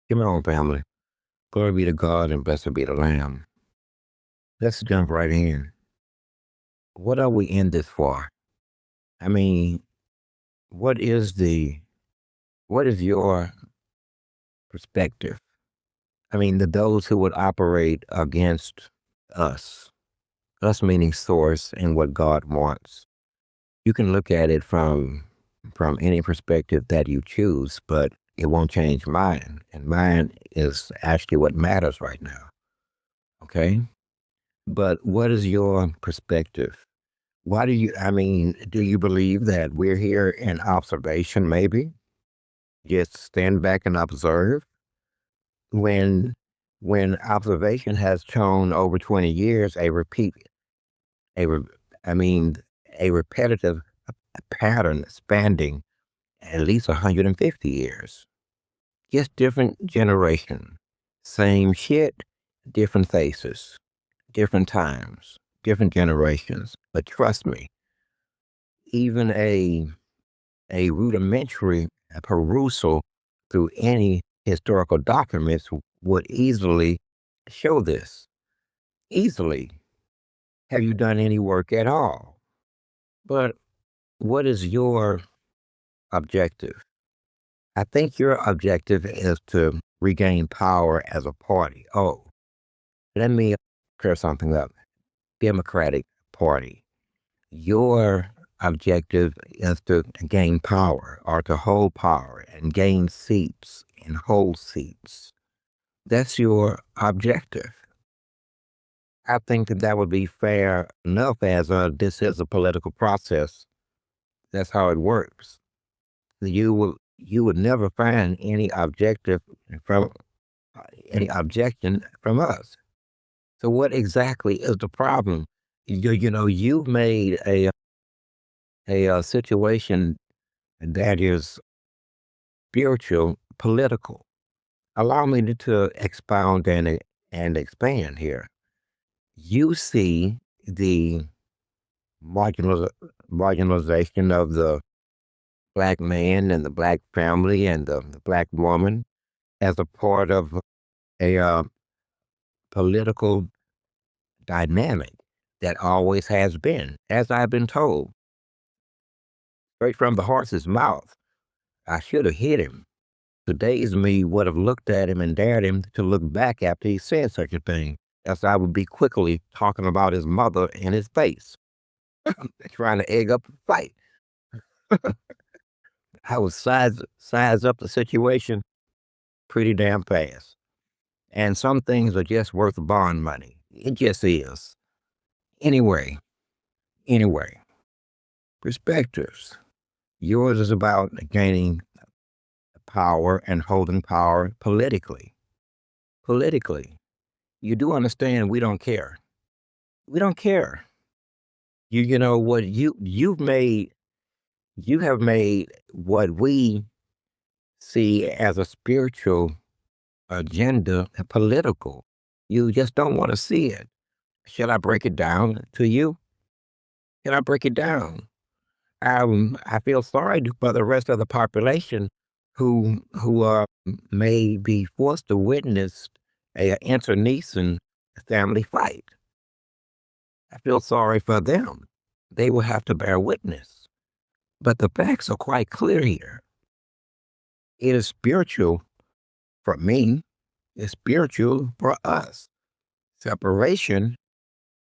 Come on, family. Glory be to God and blessed be the Lamb. Let's jump right in. What are we in this for? I mean, what is the what is your perspective? I mean, those who would operate against us, us meaning source and what God wants. You can look at it from any perspective that you choose, but it won't change mine. And mine is actually what matters right now. Okay? But what is your perspective? Why do do you believe that we're here in observation, maybe? Just stand back and observe when when observation has shown over 20 years a re, I mean a repetitive pattern spanning at least 150 years. Just different generation. Same shit, different faces, different times, different generations. But trust me, even a rudimentary perusal through any historical documents would easily show this. Easily. Have you done any work at all? But what is your objective? I think your objective is to regain power as a party. Oh, let me clear something up. Democratic Party. Your objective is to gain power or to hold power and gain seats and hold seats. That's your objective. I think that that would be fair enough as this is a political process. That's how it works. You would never find from any objection from us. So what exactly is the problem? You've made a situation that is spiritual, political. Allow me to expound and expand here. You see the marginal, marginalization of the black man and the black family and the black woman as a part of a political dynamic that always has been, as I've been told, straight from the horse's mouth. I should have hit him. Today's me would have looked at him and dared him to look back after he said such a thing, as I would be quickly talking about his mother in his face, trying to egg up a fight. I would size up the situation pretty damn fast. And some things are just worth bond money. It just is. Anyway, anyway, perspectives. Yours is about gaining power and holding power politically. Politically. You do understand we don't care. We don't care. You know what you have made what we see as a spiritual agenda political. You just don't want to see it. Shall I break it down to you? Can I break it down? I feel sorry for the rest of the population who may be forced to witness a internecine family fight. I feel sorry for them. They will have to bear witness. But the facts are quite clear here. It is spiritual for me. It's spiritual for us. Separation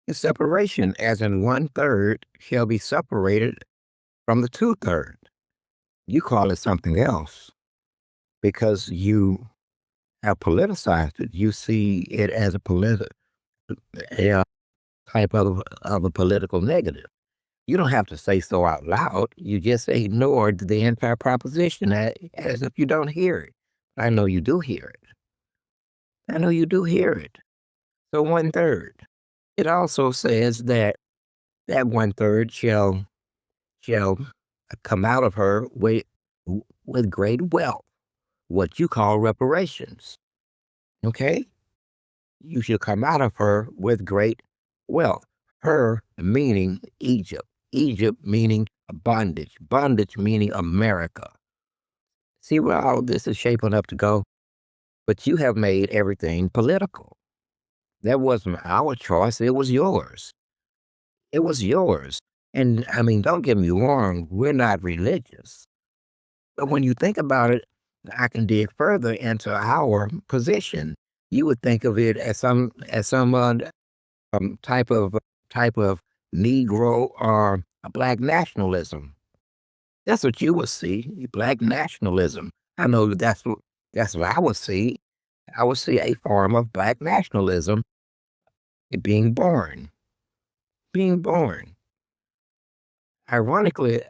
is separation, as in 1/3 shall be separated from the 2/3. You call it something else because you have politicized it. You see it as a type of a political negative. You don't have to say so out loud. You just ignored the entire proposition as if you don't hear it. I know you do hear it. I know you do hear it. So 1/3. It also says that that 1/3 shall come out of her with great wealth, what you call reparations. Okay? You shall come out of her with great wealth. Her meaning Egypt. Egypt meaning bondage. Bondage meaning America. See where all this is shaping up to go? but you have made everything political. That wasn't our choice. It was yours. It was yours. And I mean, don't get me wrong, we're not religious. But when you think about it, I can dig further into our position. You would think of it as some type of Negro or a black nationalism. That's what you would see, black nationalism. I know that's what I would see. I would see a form of black nationalism being born, being born. Ironically,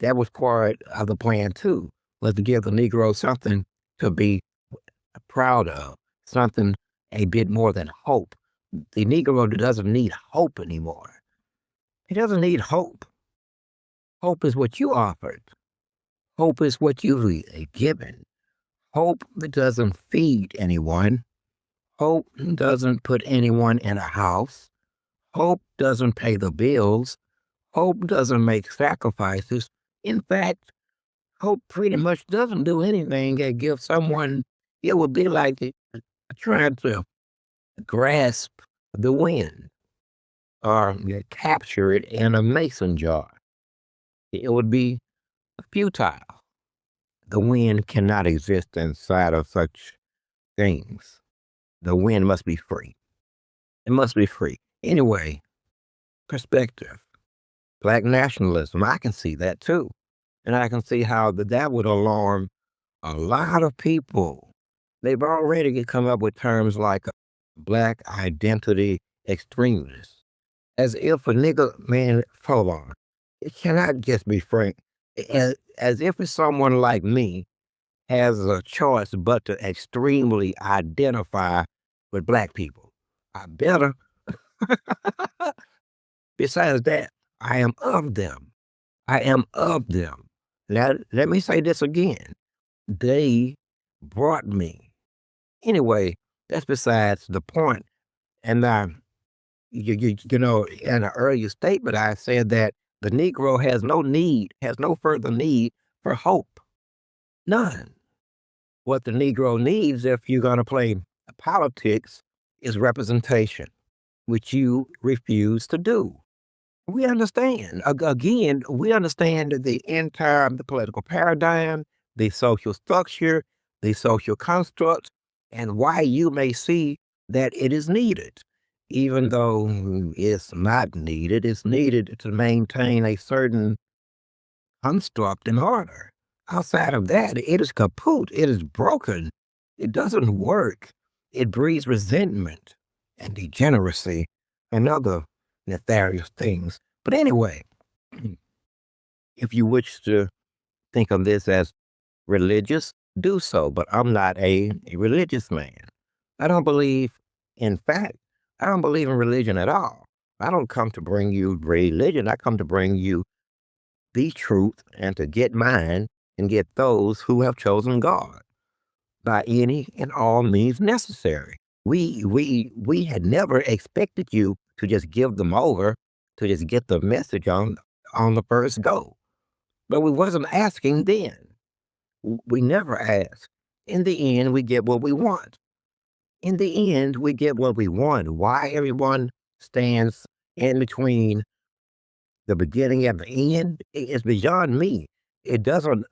that was part of the plan too, was to give the Negro something to be proud of, something a bit more than hope. The Negro doesn't need hope anymore. He doesn't need hope. Hope is what you offered. Hope is what you've given. Hope doesn't feed anyone. Hope doesn't put anyone in a house. Hope doesn't pay the bills. Hope doesn't make sacrifices. In fact, hope pretty much doesn't do anything that gives someone, it would be like trying to grasp the wind or capture it in a mason jar. It would be futile. The wind cannot exist inside of such things. The wind must be free. It must be free. Anyway, perspective. Black nationalism, I can see that too. And I can see how that would alarm a lot of people. They've already come up with terms like black identity extremists, as if a nigga, man, hold on. It cannot just be frank. As if it's someone like me has a choice but to extremely identify with black people. I better. Besides that, I am of them. I am of them. Now, let me say this again. They brought me. Anyway, that's besides the point. And you know, in an earlier statement, I said that the Negro has no further need for hope. None. What the Negro needs, if you're going to play politics, is representation, which you refuse to do. We understand. Again, we understand the entire the political paradigm, the social structure, the social construct, and why you may see that it is needed. Even though it's not needed, it's needed to maintain a certain construct and order. Outside of that, it is kaput. It is broken. It doesn't work. It breeds resentment and degeneracy and other nefarious things. But anyway, if you wish to think of this as religious, do so. But I'm not a religious man. I don't believe, in fact, I don't believe in religion at all. I don't come to bring you religion. I come to bring you the truth and to get mine and get those who have chosen God by any and all means necessary. We had never expected you to just give them over, to just get the message on the first go. But we wasn't asking then. We never asked. In the end, we get what we want. In the end, we get what we want. Why everyone stands in between the beginning and the end is beyond me. It doesn't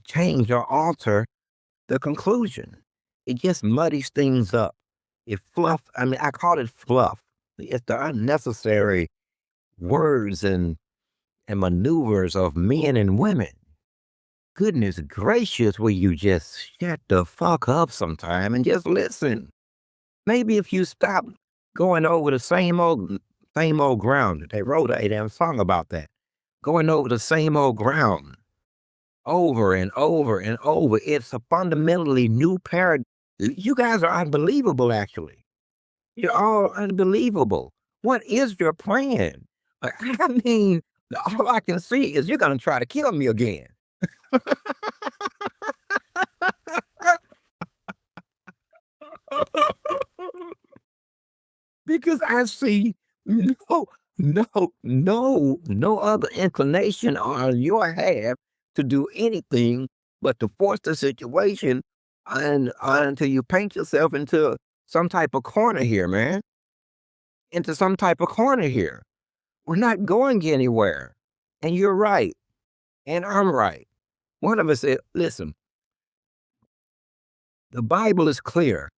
change or alter the conclusion. It just muddies things up. It fluff. I mean, I call it fluff. It's the unnecessary words and maneuvers of men and women. Goodness gracious, will you just shut the fuck up sometime and just listen? Maybe if you stop going over the same old ground. They wrote a damn song about that. Going over the same old ground over and over and over. It's a fundamentally new paradigm. You guys are unbelievable, actually. You're all unbelievable. What is your plan? Like, I mean, all I can see is you're going to try to kill me again. Because I see no other inclination on your half to do anything but to force the situation and until you paint yourself into some type of corner here, man, into some type of corner here. We're not going anywhere. And you're right. And I'm right. One of us said, listen, the Bible is clear.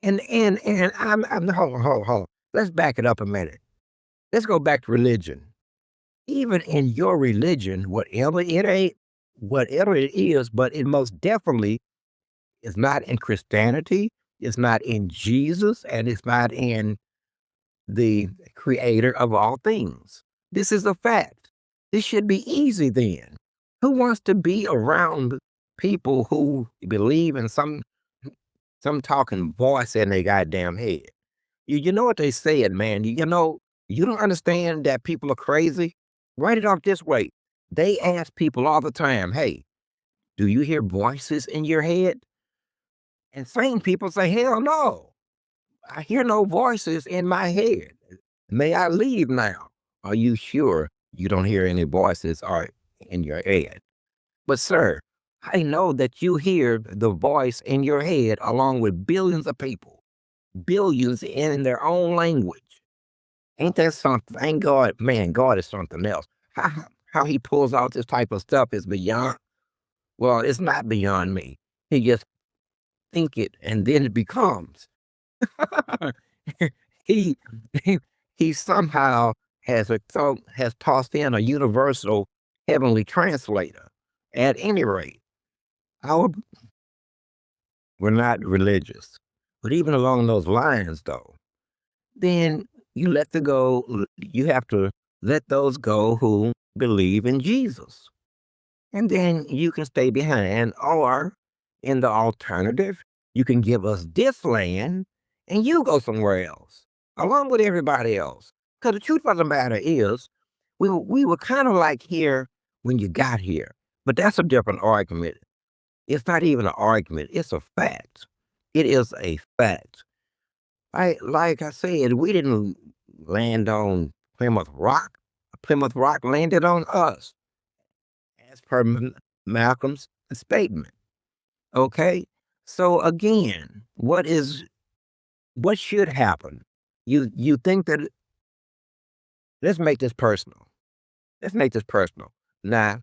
And I'm hold on. Let's back it up a minute. Let's go back to religion. Even in your religion, whatever it is, but it most definitely is not in Christianity, it's not in Jesus, and it's not in the creator of all things. This is a fact. This should be easy then. Who wants to be around people who believe in some talking voice in their goddamn head? You know what they said, man. You know, you don't understand that people are crazy? Write it off this way. They ask people all the time, hey, do you hear voices in your head? And sane people say, hell no. I hear no voices in my head. May I leave now? Are you sure you don't hear any voices or in your head? But sir, I know that you hear the voice in your head along with billions of people, billions in their own language. Ain't that something? Thank God, man, God is something else. How he pulls out this type of stuff is beyond, well, it's not beyond me. He just think it and then it becomes. he, he he somehow has tossed in a universal heavenly translator. At any rate, our we're not religious, but even along those lines, though, then you have to let those go who believe in Jesus. And then you can stay behind, or in the alternative, you can give us this land and you go somewhere else, along with everybody else. Because the truth of the matter is, we were kind of like here when you got here, but that's a different argument. It's not even an argument, it's a fact. It is a fact. Like I said, we didn't land on Plymouth Rock. Plymouth Rock landed on us, as per Malcolm's statement. Okay? So again, what should happen? You think that let's make this personal. Let's make this personal. Now,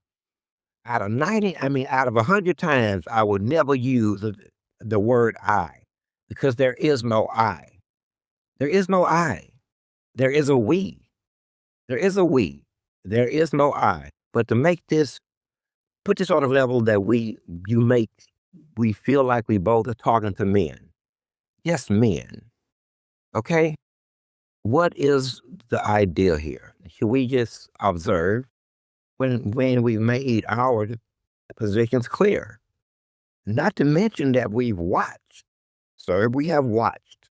out of 90, I mean, out of 100 times, I would never use the word I because there is no I. There is no I. There is a we. There is a we. There is no I. But to make this, put this on a level that you make, we feel like we both are talking to men. Yes, men. Okay? What is the idea here? Should we just observe when we made our positions clear? Not to mention that we've watched. Sir, we have watched.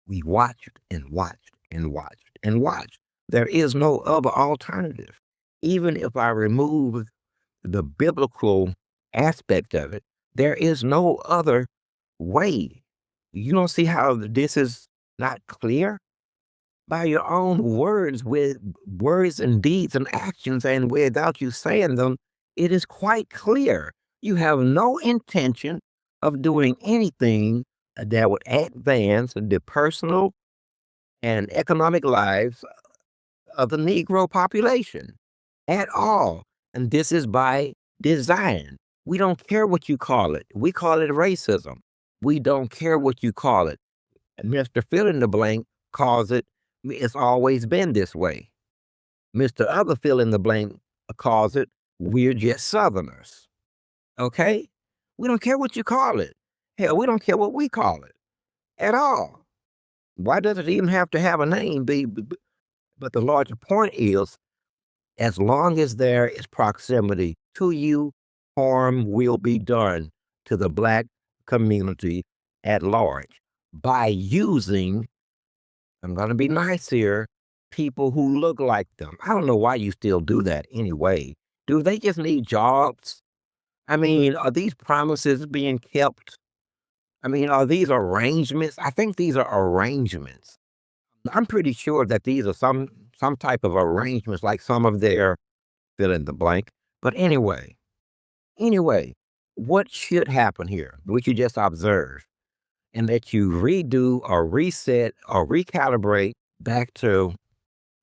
We watched and watched and watched and watched. There is no other alternative. Even if I remove the biblical aspect of it, there is no other way. You don't see how this is not clear? By your own words, with words and deeds and actions, and without you saying them, it is quite clear. You have no intention of doing anything that would advance the personal and economic lives of the Negro population at all. And this is by design. We don't care what you call it. We call it racism. We don't care what you call it. And Mr. Fill in the blank calls it, it's always been this way. Mr. Other fill in the blank calls it, we're just Southerners. Okay? We don't care what you call it. Hell, we don't care what we call it at all. Why does it even have to have a name? But the larger point is, as long as there is proximity to you, harm will be done to the Black community at large by using, I'm going to be nice here, people who look like them. I don't know why you still do that anyway. Do they just need jobs? I mean, are these promises being kept? I mean, are these arrangements? I think these are arrangements. I'm pretty sure that these are some type of arrangements, like some of their fill in the blank. But anyway, what should happen here, which you just observe, and that you redo or reset or recalibrate back to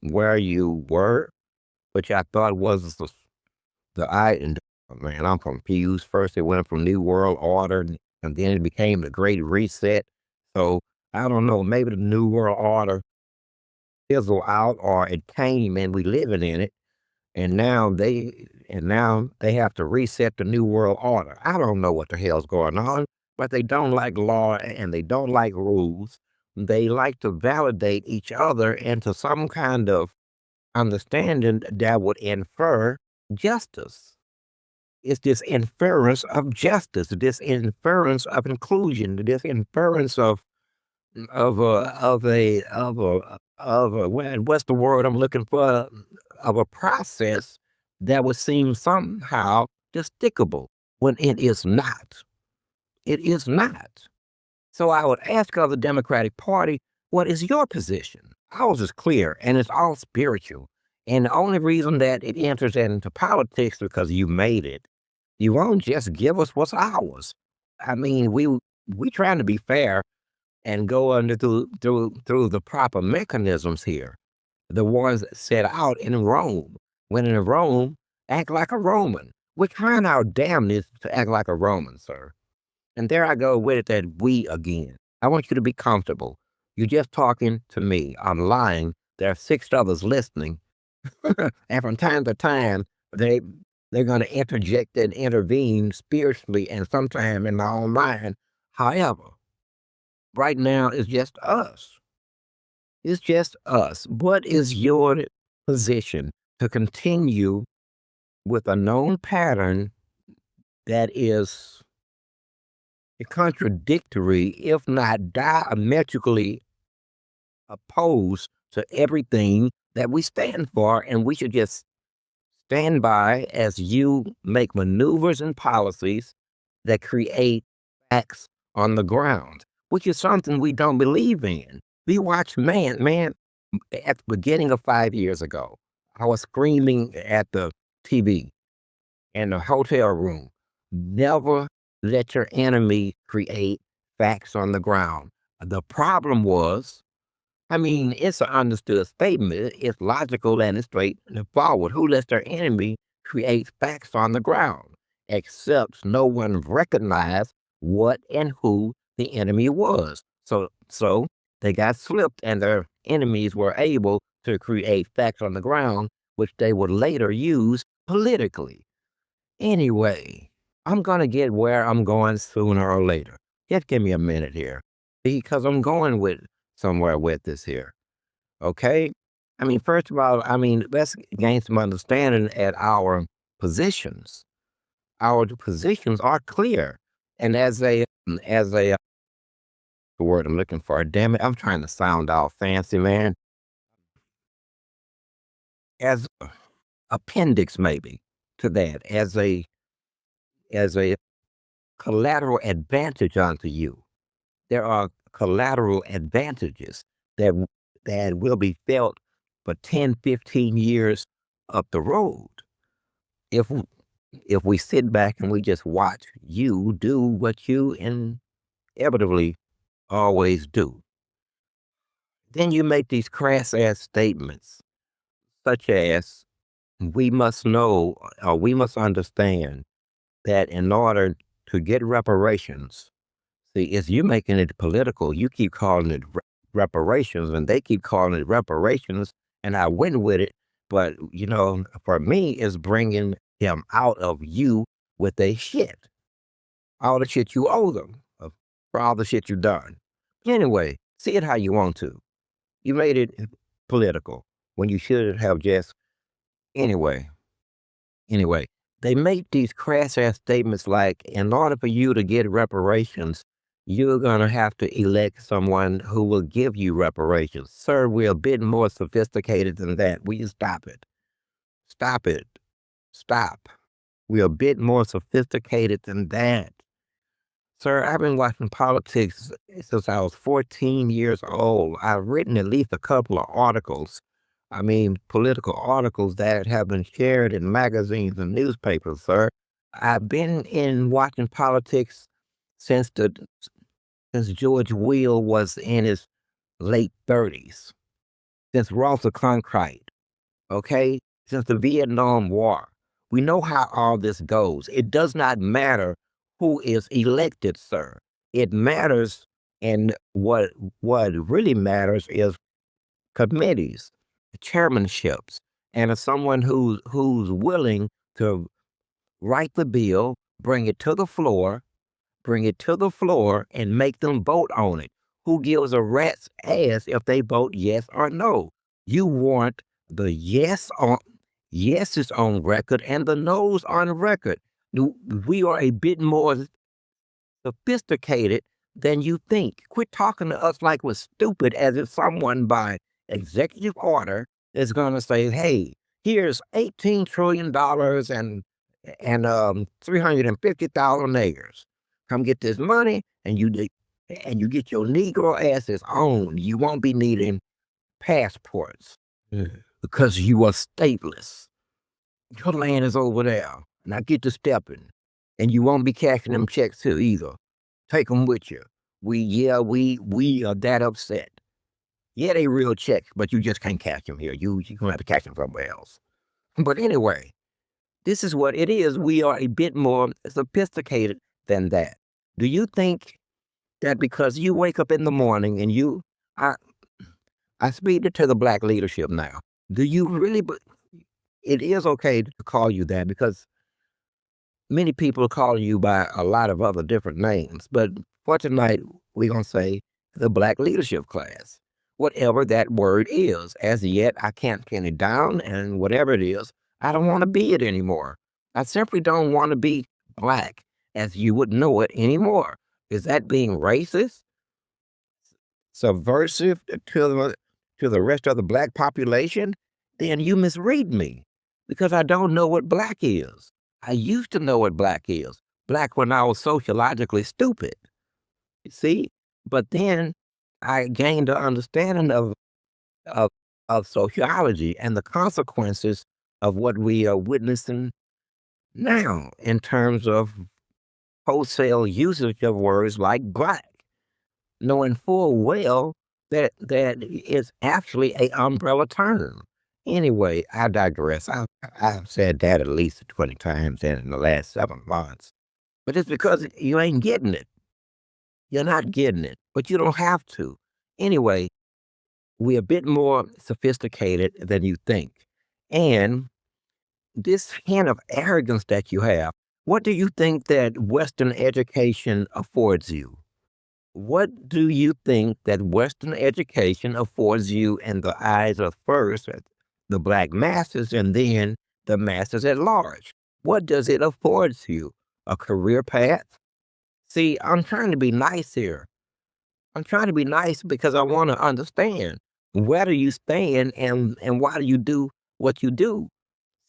where you were, which I thought was and man, I'm confused. First, it went from New World Order, and then it became the Great Reset. So I don't know. Maybe the New World Order fizzled out, or it came and we living in it, and now they have to reset the New World Order. I don't know what the hell's going on, but they don't like law and they don't like rules. They like to validate each other into some kind of understanding that would infer justice. It's this inference of justice, this inference of inclusion, this inference what's the word I'm looking for? Of a process that would seem somehow despicable when it is not. It is not. So I would ask of the Democratic Party, what is your position? Ours is clear and it's all spiritual. And the only reason that it enters into politics is because you made it. You won't just give us what's ours. I mean, we trying to be fair and go under through the proper mechanisms here, the ones set out in Rome. When in Rome, act like a Roman. We're trying our damnedest to act like a Roman, sir. And there I go with it, that we again. I want you to be comfortable. You're just talking to me. I'm lying. There are six others listening. And from time to time, they they're going to interject and intervene spiritually and sometime in our own mind. However, right now it's just us. It's just us. What is your position to continue with a known pattern that is contradictory, if not diametrically opposed to everything that we stand for? And we should just stand by as you make maneuvers and policies that create facts on the ground, which is something we don't believe in. We watch, man, at the beginning of 5 years ago, I was screaming at the TV in the hotel room, never let your enemy create facts on the ground. The problem was, I mean, it's an understood statement. It's logical and it's straightforward. Who lets their enemy create facts on the ground? Except no one recognized what and who the enemy was. So they got slipped, and their enemies were able to create facts on the ground, which they would later use politically. Anyway, I'm gonna get where I'm going sooner or later. Just give me a minute here, because I'm going with somewhere with this here. Okay? I mean, first of all, I mean, let's gain some understanding at our positions. Our positions are clear. And as a the word I'm looking for, damn it, I'm trying to sound all fancy, man. As appendix maybe to that, as a collateral advantage unto you. There are collateral advantages that that will be felt for 10, 15 years up the road if if we sit back and we just watch you do what you inevitably always do. Then you make these crass ass statements such as, we must know, or we must understand that in order to get reparations, see, it's you making it political. You keep calling it reparations, and they keep calling it reparations, and I went with it. But, for me, it's bringing them out of you with their shit, all the shit you owe them for all the shit you done. Anyway, see it how you want to. You made it political when you should have just, anyway. Anyway, they make these crass ass statements like, in order for you to get reparations, you're going to have to elect someone who will give you reparations. Sir, we're a bit more sophisticated than that. Will you stop it? Stop it. Stop. We're a bit more sophisticated than that. Sir, I've been watching politics since I was 14 years old. I've written at least a couple of articles. I mean, political articles that have been shared in magazines and newspapers, sir. I've been in watching politics since the since George Will was in his late 30s, since Walter Cronkite, okay? Since the Vietnam War. We know how all this goes. It does not matter who is elected, sir. It matters, and what really matters is committees, chairmanships, and as someone who's willing to write the bill, bring it to the floor and make them vote on it. Who gives a rat's ass if they vote yes or no? You want the yeses on record and the no's on record. We are a bit more sophisticated than you think. Quit talking to us like we're stupid, as if someone by executive order is going to say, "Hey, here's $18 trillion and 350,000 acres. Come get this money, and you get your Negro asses on. You won't be needing passports because you are stateless. Your land is over there. Now get to stepping, and you won't be cashing them checks too either. Take them with you. We are that upset. Yeah, they real checks, but you just can't cash them here. You gonna have to cash them somewhere else. But anyway, this is what it is. We are a bit more sophisticated than that. Do you think that because you wake up in the morning and I, I speak to the black leadership now. Do you really, it is okay to call you that because many people call you by a lot of other different names. But for tonight, we're going to say the black leadership class, whatever that word is. As yet, I can't pin it down. And whatever it is, I don't want to be it anymore. I simply don't want to be black as you would know it anymore. Is that being racist, subversive to the rest of the black population? Then you misread me because I don't know what black is. I used to know what black is. Black when I was sociologically stupid. You see? But then I gained an understanding of of sociology and the consequences of what we are witnessing now in terms of wholesale usage of words like black, knowing full well that it's actually a umbrella term. Anyway, I digress. I've said that at least 20 times in the last 7 months. But it's because you ain't getting it. You're not getting it, but you don't have to. Anyway, we're a bit more sophisticated than you think. And this kind of arrogance that you have, what do you think that Western education affords you? What do you think that Western education affords you in the eyes of first the black masses and then the masses at large? What does it afford you? A career path? See, I'm trying to be nice here. I'm trying to be nice because I want to understand where do you stand and why do you do what you do?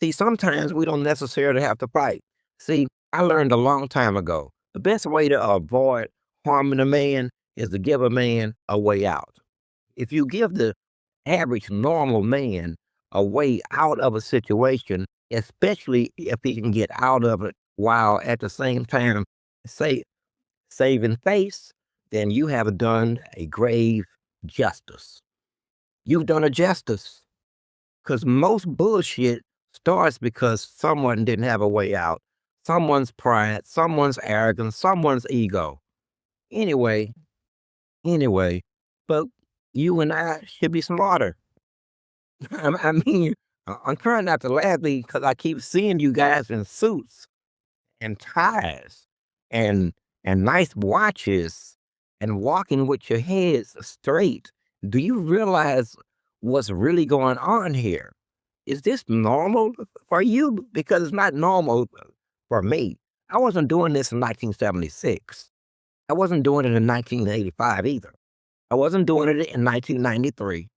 See, sometimes we don't necessarily have to fight. See, I learned a long time ago the best way to avoid harming a man is to give a man a way out. If you give the average normal man a way out of a situation, especially if he can get out of it while at the same time say, saving face, then you have done a grave justice. You've done a justice. Because most bullshit starts because someone didn't have a way out. Someone's pride, someone's arrogance, someone's ego. Anyway, anyway, but you and I should be smarter. I mean, I'm trying not to laugh because I keep seeing you guys in suits and ties and nice watches and walking with your heads straight. Do you realize what's really going on here? Is this normal for you? Because it's not normal for me. I wasn't doing this in 1976. I wasn't doing it in 1985 either. I wasn't doing it in 1993.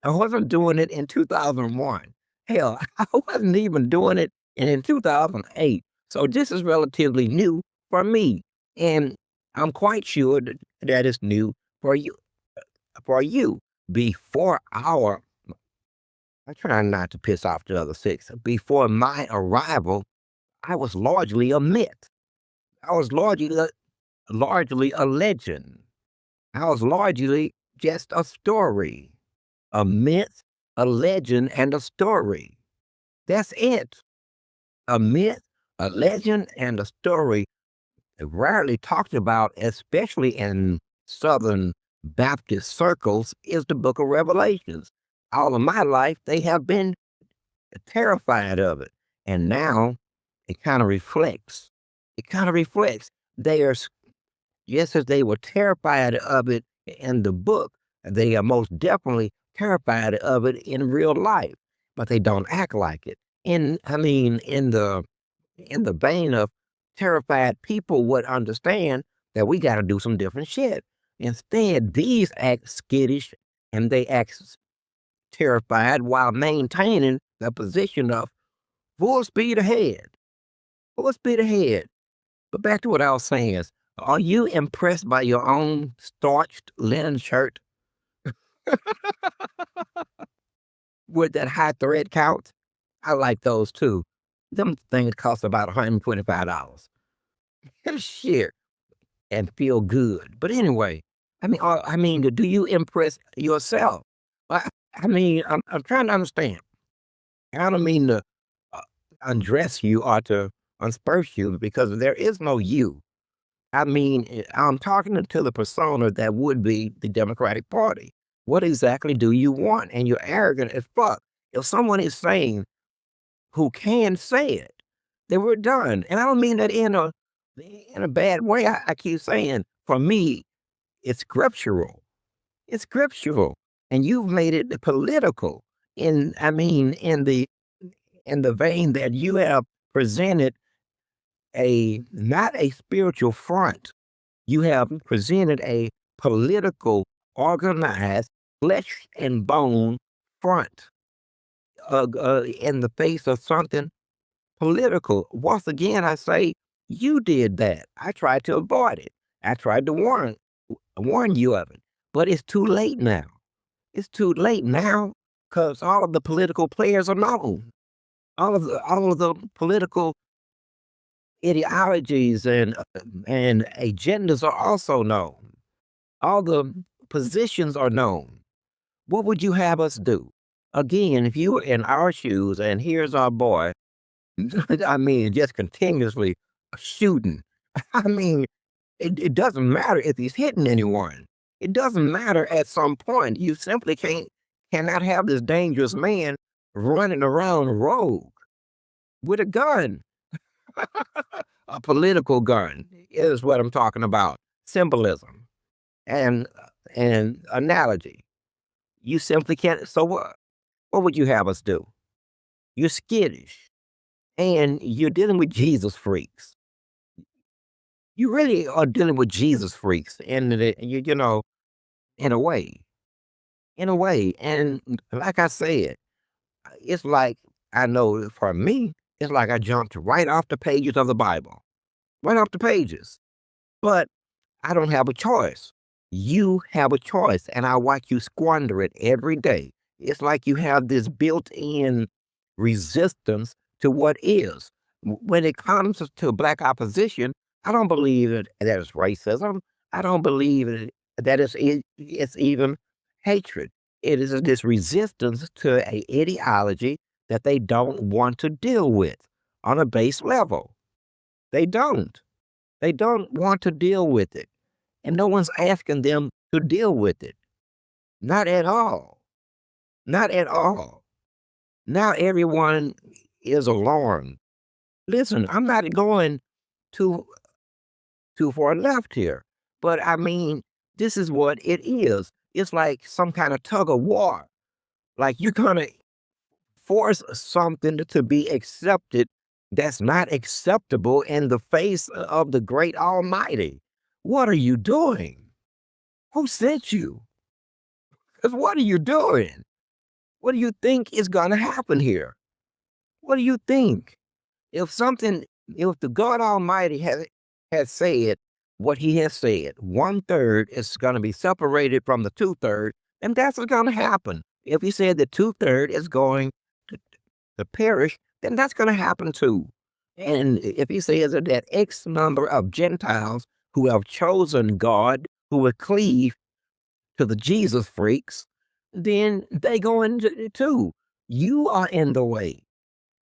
I wasn't doing it in 2001. Hell, I wasn't even doing it in 2008. So this is relatively new for me. And I'm quite sure that it's new for you. For you, before our I try not to piss off the other six. Before my arrival, I was largely a myth. I was largely a legend. I was largely just a story, a myth, a legend, and a story. That's it. A myth, a legend, and a story rarely talked about, especially in Southern Baptist circles, is the book of Revelations. All of my life, they have been terrified of it. And now it kind of reflects. It kind of reflects. They are, just as they were terrified of it in the book, they are most definitely terrified of it in real life, but they don't act like it. I mean, in the vein of terrified people would understand that we got to do some different shit. Instead, these act skittish and they act terrified while maintaining the position of full speed ahead. Full speed ahead. But back to what I was saying is, are you impressed by your own starched linen shirt with that high thread count? I like those too. Them things cost about $125. Shit. And feel good. But anyway, I mean, do you impress yourself? I'm trying to understand. I don't mean to uh, undress you or to unsperse you because there is no you. I mean, I'm talking to the persona that would be the Democratic Party. What exactly do you want? And you're arrogant as fuck. If someone is saying who can say it, then we're done. And I don't mean that in a bad way. I keep saying, for me, it's scriptural. It's scriptural, and you've made it political. In the vein that you have presented a not a spiritual front. You have presented a political, organized, flesh and bone front in the face of something political. Once again, I say you did that. I tried to avoid it. I tried to warn you of it, but it's too late now. It's too late now because all of the political players are known. All of the political ideologies and agendas are also known. All the positions are known. What would you have us do? Again, if you were in our shoes and here's our boy, I mean, just continuously shooting. I mean, it doesn't matter if he's hitting anyone. It doesn't matter at some point. You simply cannot have this dangerous man running around rogue with a gun. A political gun is what I'm talking about. Symbolism and and analogy. You simply can't. So what? What would you have us do? You're skittish and you're dealing with Jesus freaks. You really are dealing with Jesus freaks, and you know, in a way, in a way. And like I said, it's like I know for me, it's like I jumped right off the pages of the Bible, right off the pages. But I don't have a choice. You have a choice, and I watch you squander it every day. It's like you have this built-in resistance to what is. When it comes to black opposition, I don't believe that it's racism. I don't believe that it's even hatred. It is this resistance to a ideology that they don't want to deal with on a base level. They don't. They don't want to deal with it. And no one's asking them to deal with it. Not at all. Not at all. Now everyone is alarmed. Listen, I'm not going too too far left here, but I mean, this is what it is. It's like some kind of tug of war. Like you're gonna force something to be accepted that's not acceptable in the face of the great Almighty. What are you doing? Who sent you? 'Cause what are you doing? What do you think is gonna happen here? What do you think? If something if the God Almighty has said what he has said, 1/3 is gonna be separated from the 2/3, and that's what's gonna happen. If he said the 2/3 is going to perish, then that's gonna happen too. And if he says that X number of Gentiles who have chosen God, who will cleave to the Jesus freaks, then they go into it too. You are in the way.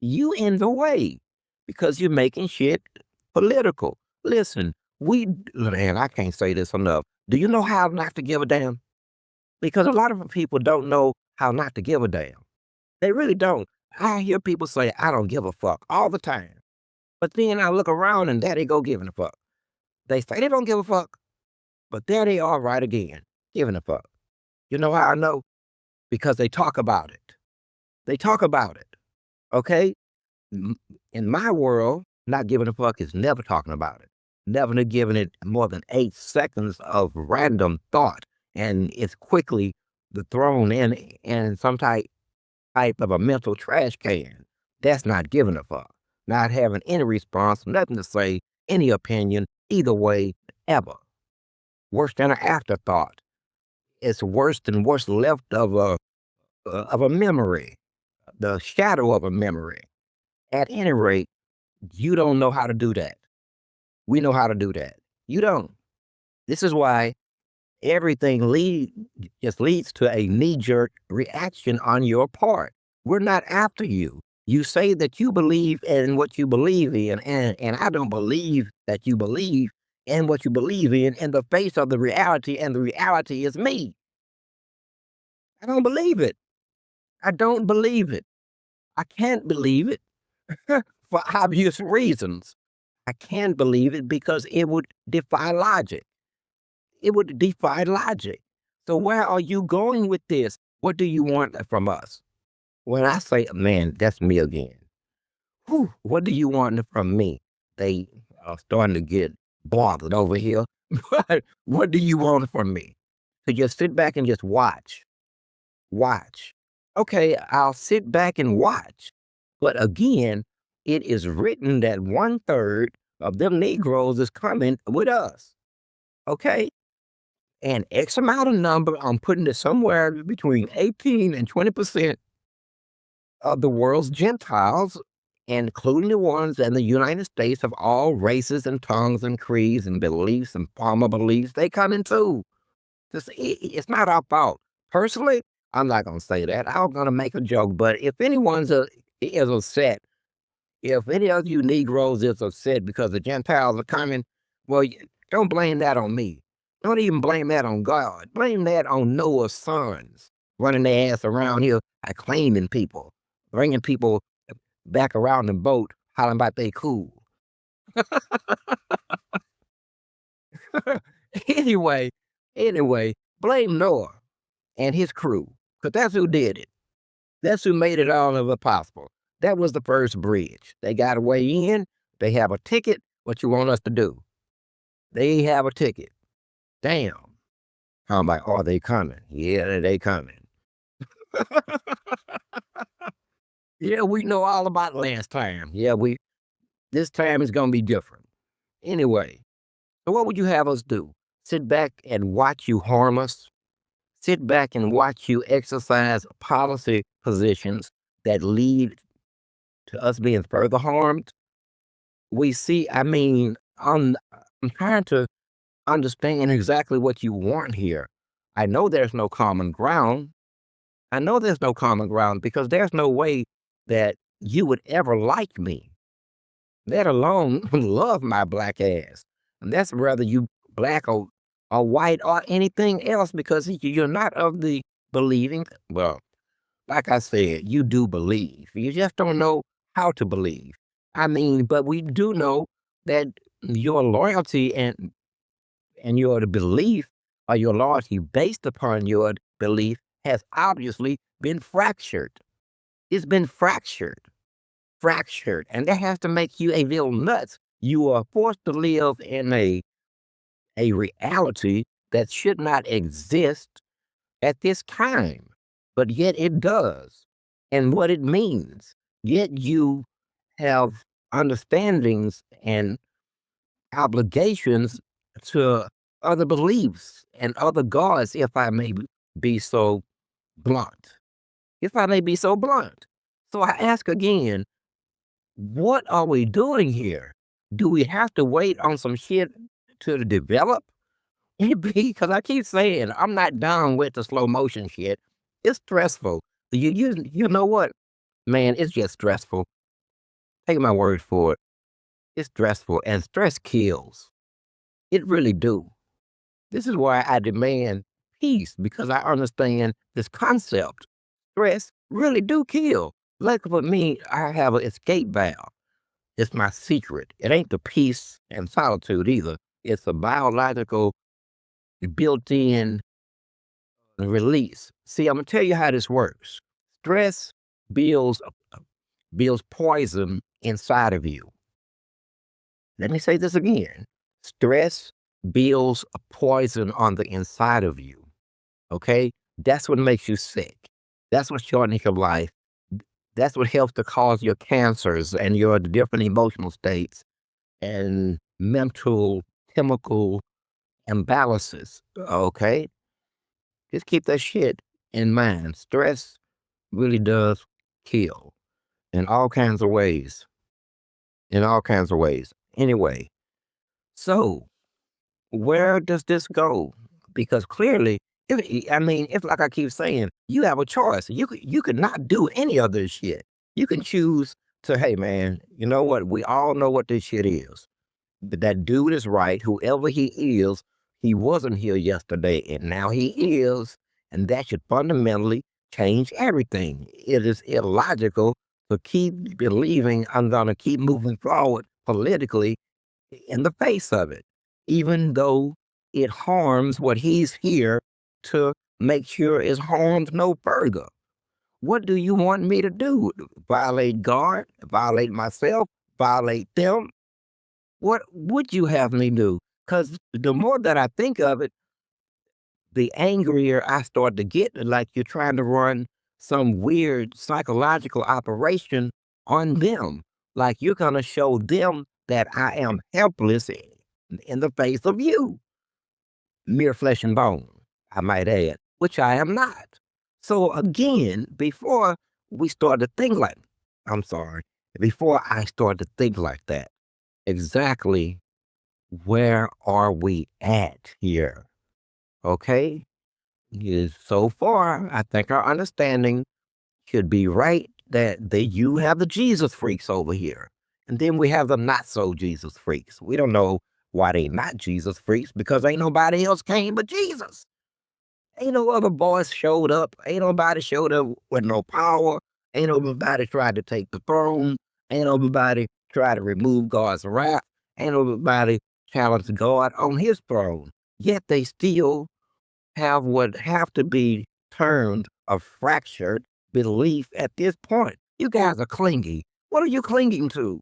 You in the way because you're making shit political. Listen, man, I can't say this enough. Do you know how not to give a damn? Because a lot of people don't know how not to give a damn. They really don't. I hear people say, I don't give a fuck all the time. But then I look around and there they go giving a fuck. They say they don't give a fuck, but there they are right again, giving a fuck. You know how I know? Because they talk about it. They talk about it. Okay? M- In my world, not giving a fuck is never talking about it. Never giving it more than 8 seconds of random thought. And it's quickly thrown in some type of a mental trash can. That's not giving a fuck. Not having any response, nothing to say, any opinion, either way, ever. Worse than an afterthought. It's worse than what's left of a memory, the shadow of a memory. At any rate, you don't know how to do that. We know how to do that. You don't. This is why everything just leads to a knee-jerk reaction on your part. We're not after you. You say that you believe in what you believe in, and I don't believe that you believe in what you believe in the face of the reality, and the reality is me. I don't believe it. I don't believe it. I can't believe it for obvious reasons. I can't believe it because it would defy logic. It would defy logic. So where are you going with this? What do you want from us? When I say, man, that's me again. Whew, what do you want from me? They are starting to get bothered over here. What do you want from me? To just sit back and just watch. Watch. Okay, I'll sit back and watch. But again, it is written that 1/3 of them Negroes is coming with us. Okay? And X amount of number, I'm putting it somewhere between 18 and 20% of the world's Gentiles, including the ones in the United States of all races and tongues and creeds and beliefs and former beliefs, they coming too. It's not our fault. Personally, I'm not going to say that. I was going to make a joke, but if is upset, if any of you Negroes is upset because the Gentiles are coming, well, don't blame that on me. Don't even blame that on God. Blame that on Noah's sons running their ass around here, claiming people, bringing people back around the boat, hollering about they cool. anyway, anyway, blame Noah and his crew, because that's who did it. That's who made it all of it possible. That was the first bridge. They got a way in. They have a ticket. What you want us to do? They have a ticket. Damn. I'm like, are they coming? Yeah, they coming. Yeah, we know all about last time. Yeah, this time is gonna be different. Anyway, so what would you have us do? Sit back and watch you harm us? Sit back and watch you exercise policy positions that lead to us being further harmed? We see, I mean, I'm trying to understand exactly what you want here. I know there's no common ground. I know there's no common ground because there's no way that you would ever like me, let alone love my black ass. And that's whether you black or white or anything else because you're not of the believing. Well, like I said, you do believe. You just don't know how to believe. I mean, but we do know that your loyalty and your belief or your loyalty based upon your belief has obviously been fractured. It's been fractured, and that has to make you a little nuts. You are forced to live in a reality that should not exist at this time, but yet it does, and what it means. Yet you have understandings and obligations to other beliefs and other gods, if I may be so blunt. If I may be so blunt. So I ask again, What are we doing here? Do we have to wait on some shit to develop? Because I keep saying I'm not down with the slow motion shit. It's stressful. You know what, man? It's just stressful. Take my word for it. It's stressful, and stress kills. It really do. This is why I demand peace, because I understand this concept. Stress really do kill. Like for me, I have an escape valve. It's my secret. It ain't the peace and solitude either. It's a biological built-in release. See, I'm gonna tell you how this works. Stress builds builds poison inside of you. Let me say this again. Stress builds a poison on the inside of you. Okay? That's what makes you sick. That's what shortens your life. That's what helps to cause your cancers and your different emotional states and mental chemical imbalances. Okay? Just keep that shit in mind. Stress really does kill in all kinds of ways. In all kinds of ways. Anyway, so where does this go? Because clearly, I mean, it's like I keep saying, you have a choice. You could not do any of this shit. You can choose to, hey man, you know what? We all know what this shit is. But that dude is right. Whoever he wasn't here yesterday, and now he is, and that should fundamentally change everything. It is illogical to keep believing I'm gonna keep moving forward politically in the face of it, even though it harms what he's here to make sure is harmed no further. What do you want me to do? Violate God, violate myself, violate them? What would you have me do? Because the more that I think of it, the angrier I start to get, like you're trying to run some weird psychological operation on them. Like you're going to show them that I am helpless in the face of you, mere flesh and bone, I might add, which I am not. So again, before we start to think like, I'm sorry, before I start to think like that, exactly where are we at here? Okay. Is so far, I think our understanding should be right that you have the Jesus freaks over here. And then we have the not so Jesus freaks. We don't know why they not Jesus freaks because ain't nobody else came but Jesus. Ain't no other boys showed up. Ain't nobody showed up with no power. Ain't nobody tried to take the throne. Ain't nobody tried to remove God's wrath. Ain't nobody challenged God on his throne. Yet they still have what have to be termed a fractured belief at this point. You guys are clingy. What are you clinging to?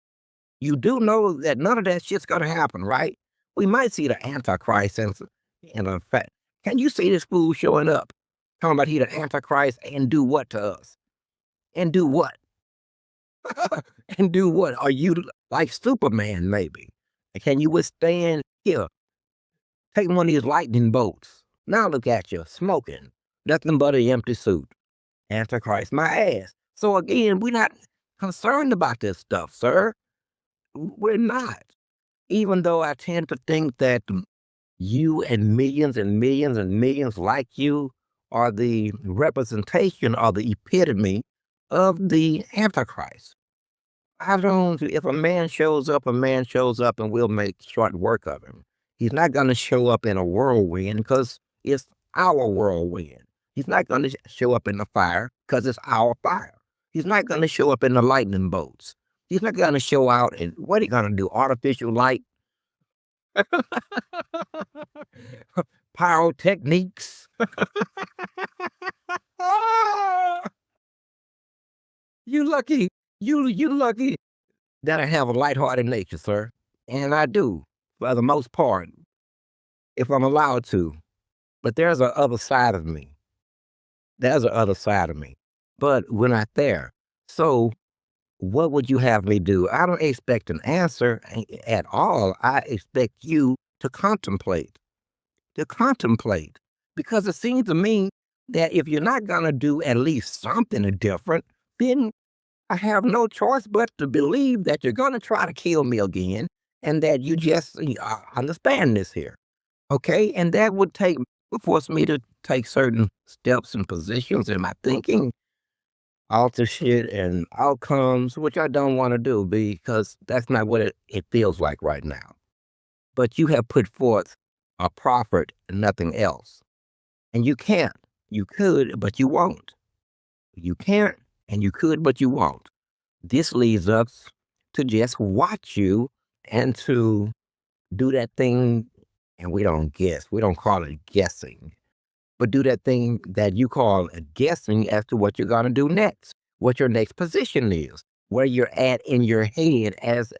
You do know that none of that shit's gonna happen, right? We might see the Antichrist in a fact. Can you see this fool showing up? Talking about he the Antichrist and do what to us? And do what? And do what? Are you like Superman, maybe? Can you withstand here? Take one of these lightning bolts. Now look at you, smoking. Nothing but an empty suit. Antichrist my ass. So again, we're not concerned about this stuff, sir. We're not. Even though I tend to think that you and millions and millions and millions like you are the representation or the epitome of the Antichrist. I don't, if a man shows up, a man shows up and we'll make short work of him. He's not going to show up in a whirlwind because it's our whirlwind. He's not going to show up in the fire because it's our fire. He's not going to show up in the lightning bolts. He's not going to show out and what are you going to do? Artificial light, pyrotechniques. You lucky. You lucky that I have a lighthearted nature, sir. And I do, for the most part, if I'm allowed to. But there's a other side of me. There's a other side of me. But we're not there. So what would you have me do? I don't expect an answer at all. I expect you to contemplate, to contemplate. Because it seems to me that if you're not going to do at least something different, then I have no choice but to believe that you're going to try to kill me again and that you just understand this here. Okay. And that would force me to take certain steps and positions in my thinking, alter shit and outcomes, which I don't want to do because that's not what it feels like right now. But you have put forth a profit and nothing else. And you can't. You could, but you won't. You can't and you could, but you won't. This leads us to just watch you and to do that thing. And we don't guess, we don't call it guessing, but do that thing that you call guessing as to what you're going to do next, what your next position is, where you're at in your head, as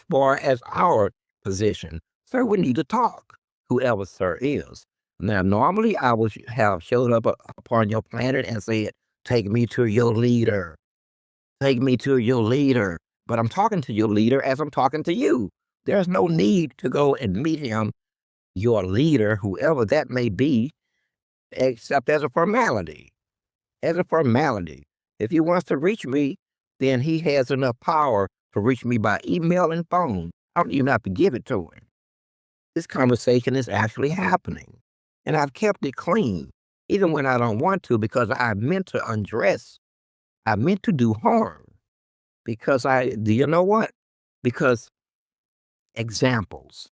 far as our position. Sir, we need to talk, whoever sir is. Now, normally I would have showed up upon your planet and said, take me to your leader. Take me to your leader. But I'm talking to your leader as I'm talking to you. There's no need to go and meet him, your leader, whoever that may be, except as a formality. As a formality. If he wants to reach me, then he has enough power to reach me by email and phone. I don't even have to give it to him. This conversation is actually happening. And I've kept it clean, even when I don't want to, because I meant to undress. I meant to do harm. Do you know what? Because examples,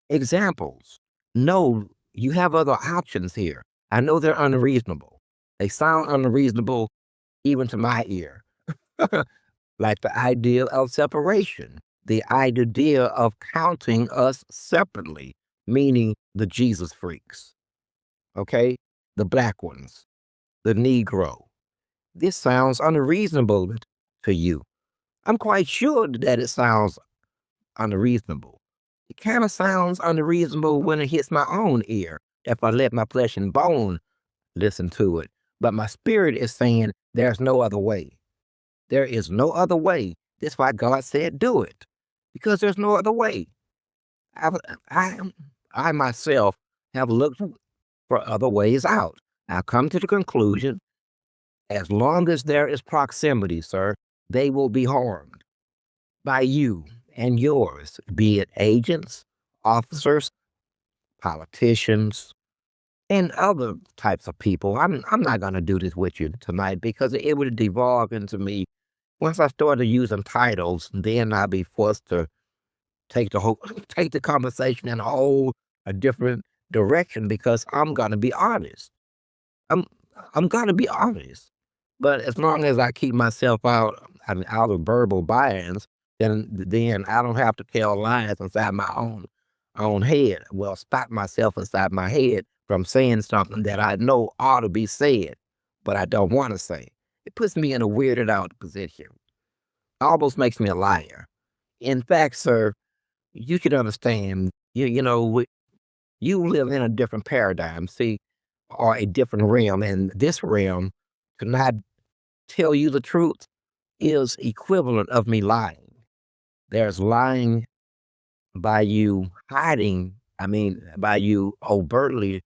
examples. No, you have other options here. I know they're unreasonable. They sound unreasonable even to my ear, like the idea of separation, the idea of counting us separately, meaning the Jesus freaks, okay? The black ones, the Negro. This sounds unreasonable to you. I'm quite sure that it sounds unreasonable. It kind of sounds unreasonable when it hits my own ear, if I let my flesh and bone listen to it. But my spirit is saying there's no other way. There is no other way. That's why God said do it, because there's no other way. I, I, I myself have looked for other ways out. I've come to the conclusion as long as there is proximity, sir, they will be harmed by you and yours, be it agents, officers, politicians, and other types of people. I'm not going to do this with you tonight because it would devolve into me. Once I started using titles, then I'll be forced to take the conversation in a different direction because I'm gonna be honest. I'm I'm gonna be honest. But as long as I keep myself out of verbal bias, then I don't have to tell lies inside my own head. Well, stop myself inside my head from saying something that I know ought to be said, but I don't want to say. It puts me in a weirded out position. Almost makes me a liar. In fact, sir, you should understand, you live in a different paradigm, see, or a different realm. And this realm, to not tell you the truth, is equivalent of me lying. There's lying by you hiding, by you overtly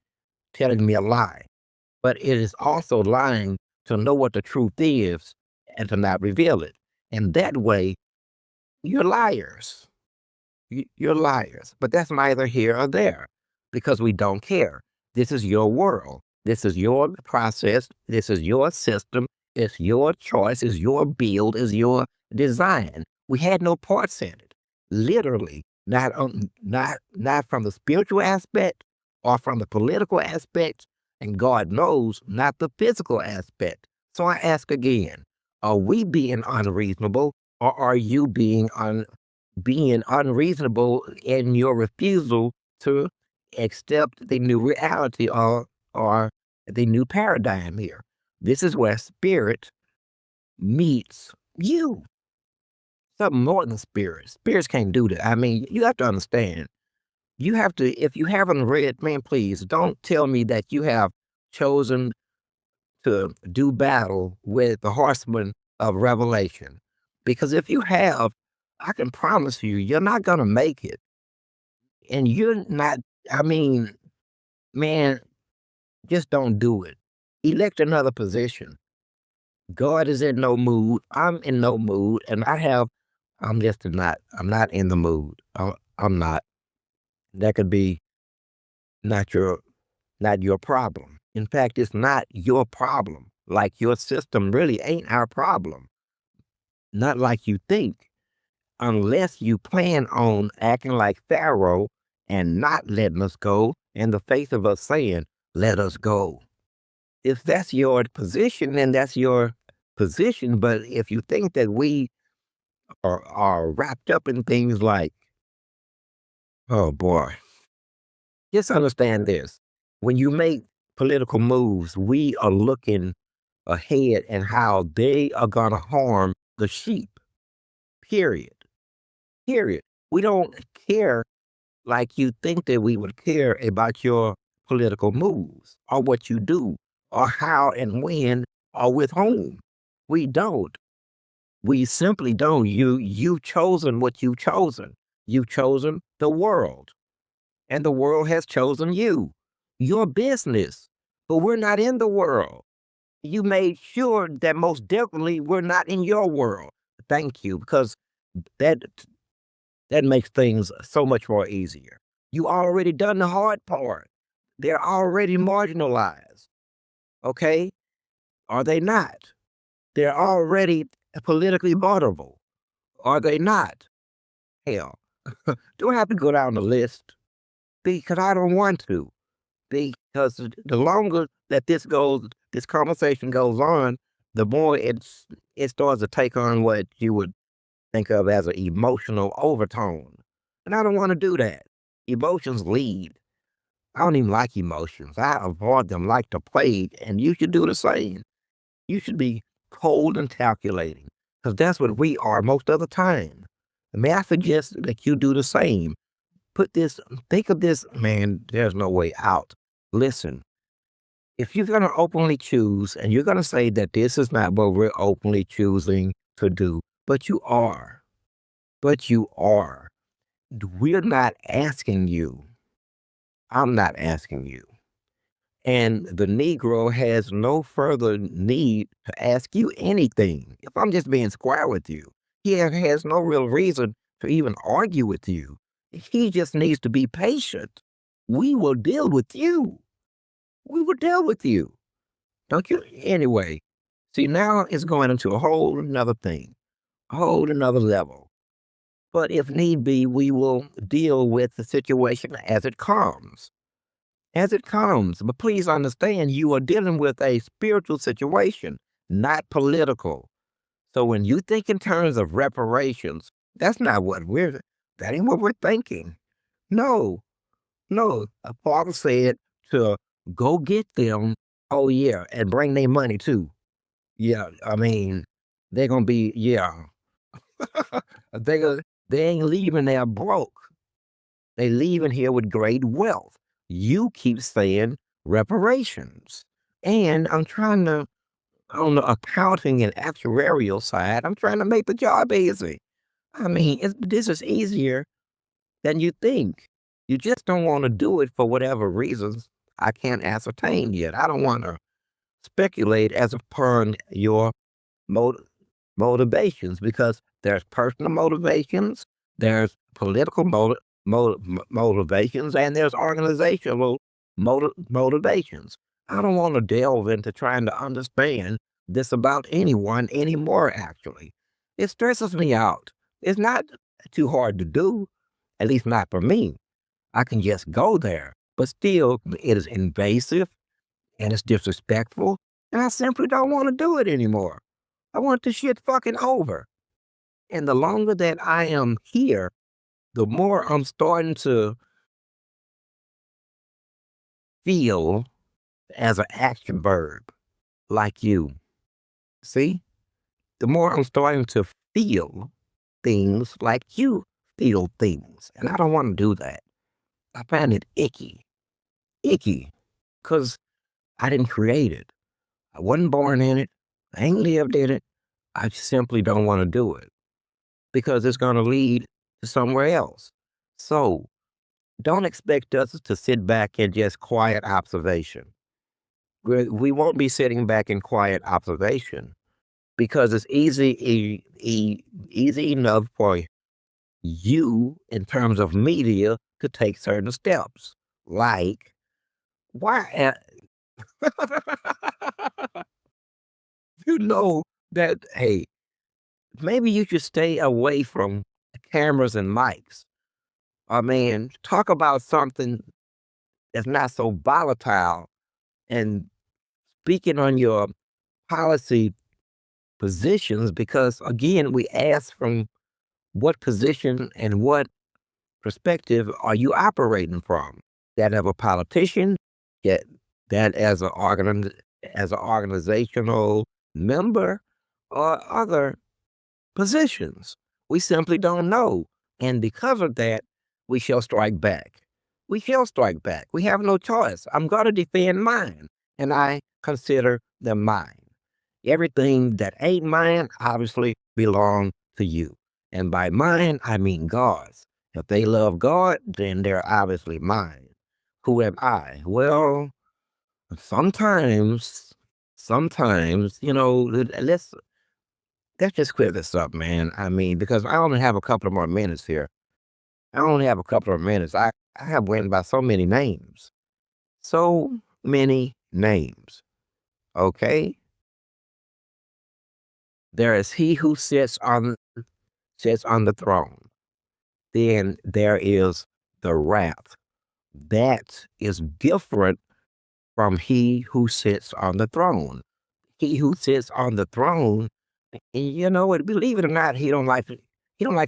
telling me a lie. But it is also lying to know what the truth is and to not reveal it. And that way, you're liars. You're liars, but that's neither here or there because we don't care. This is your world. This is your process. This is your system. It's your choice. It's your build. It's your design. We had no parts in it. Literally, not from the spiritual aspect or from the political aspect, and God knows, not the physical aspect. So I ask again, are we being unreasonable or are you being unreasonable in your refusal to accept the new reality or the new paradigm here? This is where spirit meets you. Something more than spirit. Spirits can't do that. You have to understand. You have to, if you haven't read, man, please don't tell me that you have chosen to do battle with the horsemen of Revelation. Because if you have, I can promise you, you're not going to make it. And you're not, I mean, man, just don't do it. Elect another position. God is in no mood. I'm in no mood, and I'm just not. I'm not in the mood. I'm not. That could be not your not your problem. In fact, it's not your problem. Like your system really ain't our problem. Not like you think, unless you plan on acting like Pharaoh and not letting us go in the face of us saying, let us go. If that's your position, then that's your position. But if you think that we are wrapped up in things like, oh boy, just understand this. When you make political moves, we are looking ahead and how they are going to harm the sheep, period. Period. We don't care like you think that we would care about your political moves or what you do or how and when or with whom. We don't. We simply don't. You've chosen what you've chosen. You've chosen the world, and the world has chosen you. Your business. But we're not in the world. You made sure that most definitely we're not in your world. Thank you, because that that makes things so much more easier. You already done the hard part. They're already marginalized. Okay? Are they not? They're already politically vulnerable. Are they not? Hell, do I have to go down the list? Because I don't want to. Because the longer that this conversation goes on, the more it starts to take on what you would think of as an emotional overtone. And I don't want to do that. Emotions lead. I don't even like emotions. I avoid them like the plague, and you should do the same. You should be cold and calculating, because that's what we are most of the time. May I suggest that you do the same? Think of this, man, there's no way out. Listen, if you're going to openly choose and you're going to say that this is not what we're openly choosing to do, but you are, but you are. We're not asking you. I'm not asking you. And the Negro has no further need to ask you anything. If I'm just being square with you, has no real reason to even argue with you. He just needs to be patient. We will deal with you. We will deal with you. Don't you? Anyway, see, now it's going into a whole another thing, a whole another level. But if need be, we will deal with the situation as it comes. As it comes. But please understand, you are dealing with a spiritual situation, not political. So when you think in terms of reparations, that's not that ain't what we're thinking. No, no. A father said to go get them, oh yeah, and bring their money too. Yeah, I mean, they're gonna be, yeah. They ain't leaving there broke. They leaving here with great wealth. You keep saying reparations. And I'm trying to, on the accounting and actuarial side, I'm trying to make the job easy. I mean, this is easier than you think. You just don't want to do it for whatever reasons I can't ascertain yet. I don't want to speculate as upon your motive motivations, because there's personal motivations, there's political motivations, and there's organizational motivations. I don't want to delve into trying to understand this about anyone anymore, actually. It stresses me out. It's not too hard to do, at least not for me. I can just go there, but still, it is invasive and it's disrespectful, and I simply don't want to do it anymore. I want this shit fucking over. And the longer that I am here, the more I'm starting to feel as an action verb, like you. See? The more I'm starting to feel things like you feel things. And I don't want to do that. I find it icky. Icky. Because I didn't create it. I wasn't born in it. I ain't lived in it. I simply don't want to do it because it's going to lead to somewhere else. So don't expect us to sit back in just quiet observation. We won't be sitting back in quiet observation. because it's easy enough for you in terms of media to take certain steps. Like, why? You know that, hey, maybe you should stay away from cameras and mics. I mean, talk about something that's not so volatile and speaking on your policy positions, because again, we ask from what position and what perspective are you operating from? That of a politician, yet that as as an organizational member or other positions. We simply don't know. And because of that, we shall strike back. We shall strike back. We have no choice. I'm going to defend mine, and I consider them mine. Everything that ain't mine obviously belong to you. And by mine, I mean God's. If they love God, then they're obviously mine. Who am I? Well, sometimes, let's just clear this up, man. I mean, because I only have a couple of more minutes here. I only have a couple of minutes. I have went by so many names. So many names. Okay? There is he who sits on the throne. Then there is the wrath. That is different from he who sits on the throne. He who sits on the throne, and you know what? Believe it or not, he don't like to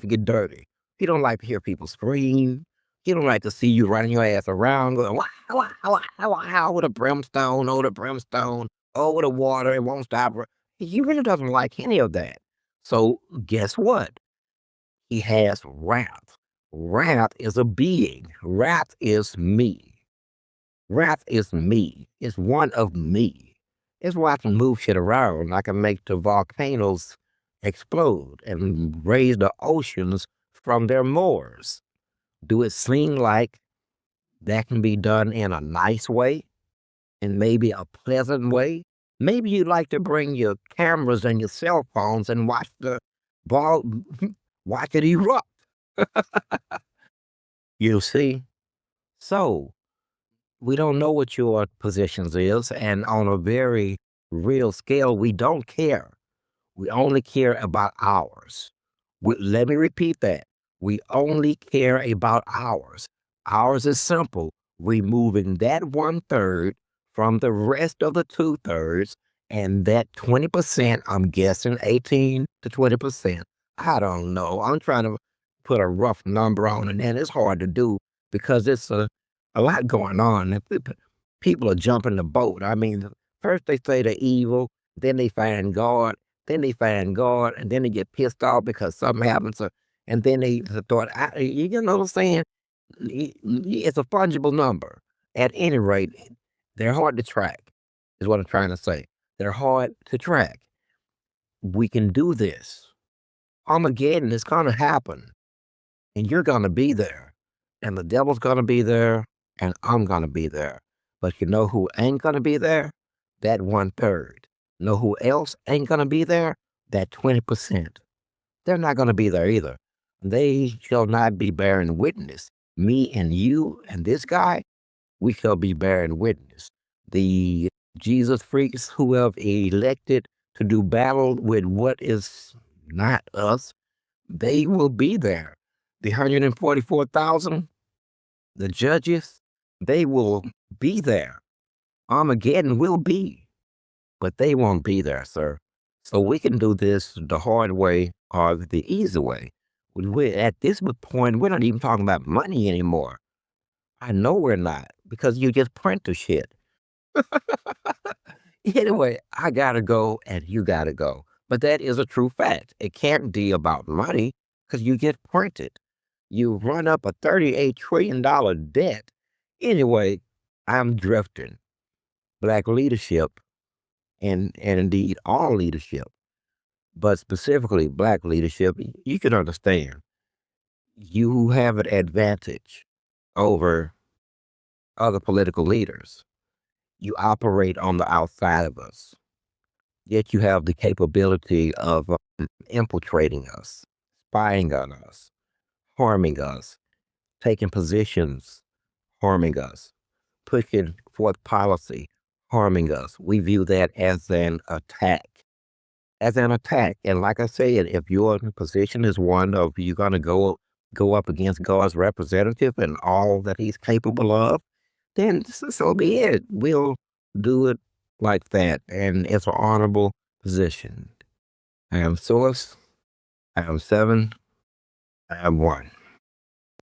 get dirty. He don't like to hear people scream. He don't like to see you running your ass around going, wow, wow, wow, wow, wow, with a brimstone, oh, the brimstone, oh, the water, it won't stop. He really doesn't like any of that. So guess what? He has wrath. Wrath is a being. Wrath is me. Wrath is me. It's one of me. It's why I can move shit around. I can make the volcanoes explode and raise the oceans from their moors. Do it seem like that can be done in a nice way and maybe a pleasant way? Maybe you'd like to bring your cameras and your cell phones and watch the ball, watch it erupt. You see? So, we don't know what your positions is, and on a very real scale, we don't care. We only care about ours. Let me repeat that. We only care about ours. Ours is simple. Removing that one third from the rest of the two thirds, and that 20%, I'm guessing 18 to 20%. I don't know. I'm trying to put a rough number on it, and it's hard to do because it's a lot going on. People are jumping the boat. I mean, first they say they're evil, then they find God, then they find God, and then they get pissed off because something happens, and then they thought, you know what I'm saying? It's a fungible number. At any rate, they're hard to track, is what I'm trying to say. They're hard to track. We can do this. Armageddon is going to happen, and you're going to be there, and the devil's going to be there, and I'm going to be there. But you know who ain't going to be there? That one third. Know who else ain't going to be there? That 20%. They're not going to be there either. They shall not be bearing witness. Me and you and this guy, we shall be bearing witness. The Jesus freaks who have elected to do battle with what is not us, they will be there. The 144,000, the judges, they will be there. Armageddon will be, but they won't be there, sir. So we can do this the hard way or the easy way. At this point, we're not even talking about money anymore. I know we're not because you just print the shit. Anyway, I gotta go and you gotta go. But that is a true fact. It can't be about money because you get printed. You run up a $38 trillion debt. Anyway, I'm drifting. Black leadership and indeed all leadership, but specifically black leadership, you can understand. You have an advantage over other political leaders. You operate on the outside of us. yet you have the capability of infiltrating us, spying on us, harming us, taking positions, harming us, pushing forth policy, harming us. We view that as an attack. As an attack. And like I said, if your position is one of you're going to go up against God's representative and all that he's capable of, then so be it. We'll do it like that. And it's an honorable position. I am source. I am seven. I am one.